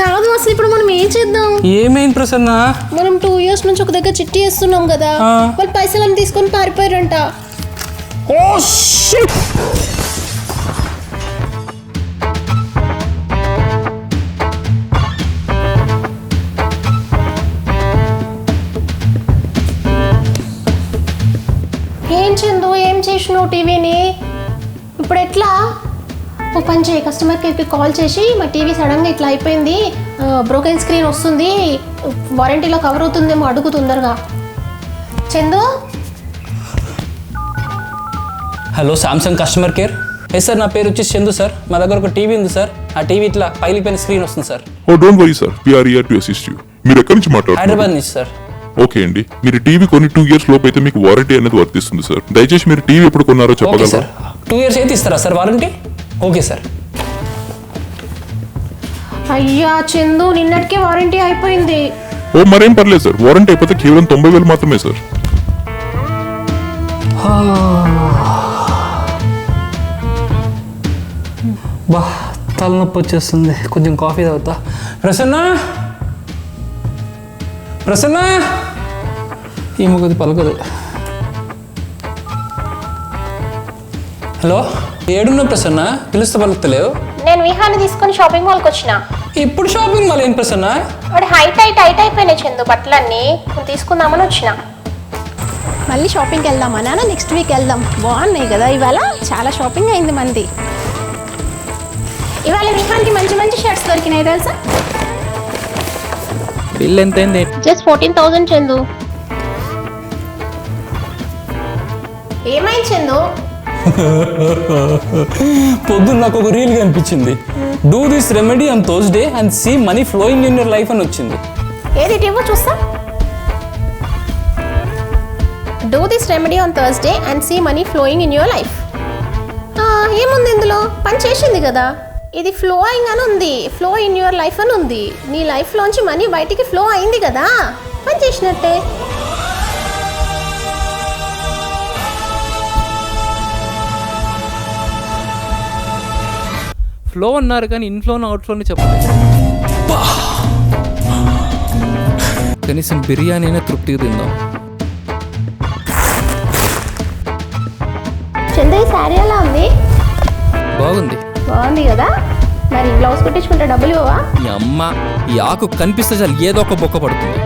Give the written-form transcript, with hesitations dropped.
కాదు అసలు ఇప్పుడు మనం ఏం చేద్దాం? ఏమైంది ప్రసన్న? మనం 2 years నుంచి ఒక దగ్గర చిట్టి వేస్తున్నాం కదా, వాళ్ళు పైసలను తీసుకొని పారిపోయారంట. Oh shit! ఏం చందు, ఏం చేసినావు టీవీని? ఇప్పుడు ఎట్లా? ఓ పని చేయి, కస్టమర్ కేర్కి కాల్ చేసి మా టీవీ సడన్గా ఇట్లా అయిపోయింది, బ్రోకెన్ స్క్రీన్ వస్తుంది, వారంటీలో కవర్ అవుతుందేమో అడుగు తొందరగా. Chandu, hello Samsung customer care. Sir నా పేరు వచ్చేసి చందు సార్. మా దగ్గర ఒక టీవీ ఉంది సార్. ఆ టీవీ ఇట్లా పైలిపోయిన స్క్రీన్ వస్తుంది sir. Oh don't worry sir, we are here to assist you. మీరు ఎక్కడి నుంచి మాట్లాడుతున్నారు? హైదరాబాద్ నుంచి సార్. ఓకే అండి, మీరు టీవీ కొన్ని 2 years లోపు అయితే మీకు వారంటీ అనేది వర్తిస్తుంది సార్. దయచేసి మీరు టీవీ ఎప్పుడు కొన్నారో ఓకే చెప్పగలరా? సార్. 2 years అయితే ఇస్తారా సార్ వారంటీ? Okay sir. అయ్యా చందు, నిన్నటికే వారంటీ అయిపోయింది. ఓ మరేం పర్లేదు సార్, వారంటీ అయిపోతే కేవలం 90,000 మాత్రమే సార్. బా తలనొప్పి వచ్చేస్తుంది, కొంచెం కాఫీ తాగుతా. ప్రసన్న, ప్రసన్న, ఈ ముగ్గుది పలకదు. హలో, ఏడున్నా ప్రసన్న? పిలుస్తే పలుకుతలేవు. నేను విహాన్ని తీసుకొని షాపింగ్ మాల్కి వచ్చిన. ఇప్పుడు షాపింగ్ మాల్ ఏం ప్రసన్న? వాడు హైట్ అయిపోయినాయి చందు బట్టలన్నీ, తీసుకుందామని వచ్చిన. మళ్ళీ షాపింగ్కి వెళ్దామా నాన్న? నెక్స్ట్ వీక్ వెళ్దాం. బాగున్నాయి కదా ఇవాళ, చాలా షాపింగ్ అయింది మంది. ఇవాళ విహాన్కి మంచి మంచి షర్ట్స్ దొరికినాయి తెలుసా? బిల్ ఎంత అయింది? జస్ట్ 14,000 చందు. ఏమైంది చందు? పొద్దున్న నాకు ఒక రీల్ కనిపించింది. Do this remedy on Thursday and see money flowing in your life అని వచ్చింది. ఏది ఇవ్వ చూస్తా. Do this remedy on Thursday and see money flowing in your life. ఏముంది ఇందులో? పని చేసింది కదా. ఇది ఫ్లోయింగ్ అని ఉంది, ఫ్లో ఇన్ యువర్ లైఫ్ అని ఉంది. నీ లైఫ్లోంచి మనీ బయటికి ఫ్లో అయింది కదా, పని చేసినట్టే. ఫ్లో అన్నారు కానీ ఇన్ఫ్లోను అవుట్ఫ్లోని చెప్పలేదు. కనీసం బిర్యానీ అయినా తృప్తిగా తిందాం. చంద్ర, ఈ శారీ ఎలా ఉంది? బాగుంది. బాగుంది కదా. మరి బ్లౌజ్ కుట్టించుకుంటే డబ్బులు ఇవ్వవా? ఈ అమ్మ, ఈ ఆకు కనిపిస్తే చాలు ఏదో ఒక బొక్క పడుతుంది.